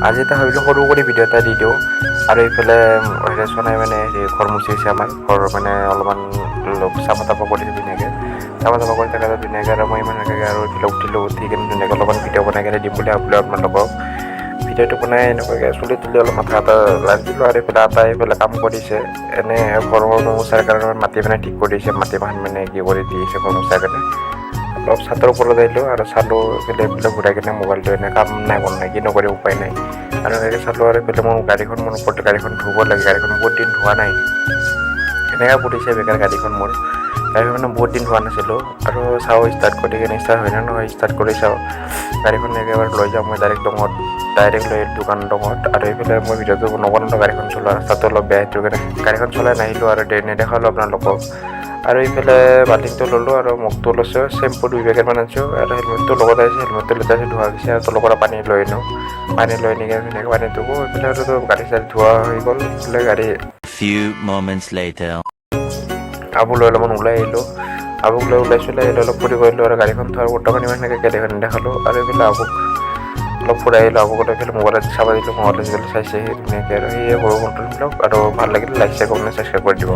আজি এটা ভাবিলোঁ সৰু কৰি ভিডিঅ' এটা দি দিওঁ আৰু এইফালে চনাই মানে ঘৰ মুচিছে আমাৰ ঘৰ মানে অলপমান চাফা তাফা কৰিছে ধুনীয়াকৈ চাফা তাফা কৰি থাকাটো ধুনীয়াকৈ আৰু মই ইমান এনেকৈ আৰু এইফালে উঠি কিনে ধুনীয়াকৈ অলপমান ভিডিঅ' বনাই কিনে দিম বুলি ভাবিলোঁ আপোনালোকক ভিডিঅ'টো বনাই এনেকুৱাকৈ চুলি তুলি অলপ মাথা এটা লাৰি দিলোঁ আৰু এইফালে আটাই এইফালে কাম কৰিছে এনে ঘৰ মোচাৰ কাৰণে মাটি মানে ঠিক কৰিছে মাটি মাহ মানে কি কৰি দিছে ঘৰ মোচাৰ কাৰণে অলপ ছাদৰ ওপৰত আহিলোঁ আৰু চালোঁ এইফালে ঘূৰাই কিনে মোবাইলটো এনে কাম নাই বন নাই কি নকৰি উপায় নাই আৰু এনেকৈ চালোঁ আৰু এইফালে মোৰ ওপৰত গাড়ীখন ধুব লাগে গাড়ীখন বহুত দিন ধোৱা নাই এনেকৈ পৰিছে বেকাৰ গাড়ীখন মোৰ গাড়ীখন মানে বহুত দিন ধোৱা নাছিলোঁ আৰু চাওঁ ষ্টাৰ্ট কৰি কিনে ষ্টাৰ্ট হয় নে নহয় ষ্টাৰ্ট কৰি চাওঁ গাড়ীখন একেবাৰে লৈ যাওঁ মই ডাইৰেক্ট লৈ দোকান ডঙত আৰু এইফালে মই ভিডিঅ'টো নবনালোঁ গাড়ীখন চলোৱা ৰাস্তাটো অলপ বেয়া সেইটো কাৰণে গাড়ীখন চলাই নাহিলোঁ আৰু নেদেখালোঁ আপোনালোকক আৰু এইফালে বাল্টিংটো ল'লোঁ আৰু মগটো লৈছোঁ চেম্পু 2 পেকেটমান আনিছোঁ আৰু হেলমেটটো লগত আহিছে হেলমেটটো লেতেৰা ধোৱা গৈছে আৰু তলৰ পৰা পানী লৈ আনো পানী লৈ আনি কিনে ধুনীয়াকৈ পানী ধুব এইফালে আৰু গাড়ী চাড়ী ধোৱা হৈ গ'ল এইফালে গাড়ী Few moments later. আবুক লৈ অলপমান ওলাই আহিলোঁ আবুক লৈ অলপ ফুৰিব আহিলোঁ আৰু গাড়ীখন থোৱাৰ বৰ্তমান ইমান সেনেকৈ নেদেখালোঁ আৰু এইফালে আবুক অলপ ফুৰাই আহিলোঁ আবুকত এইফালে মোবাইলত চাব দিলোঁ মোবাইলত চাইছে ধুনীয়াকৈ আৰু সেয়ে সৰু কণ্ট্ৰলবিলাক আৰু ভাল লাগিলে লাইক শ্বেয়াৰ কমেণ্ট ছাবস্ক্ৰাইব কৰি দিব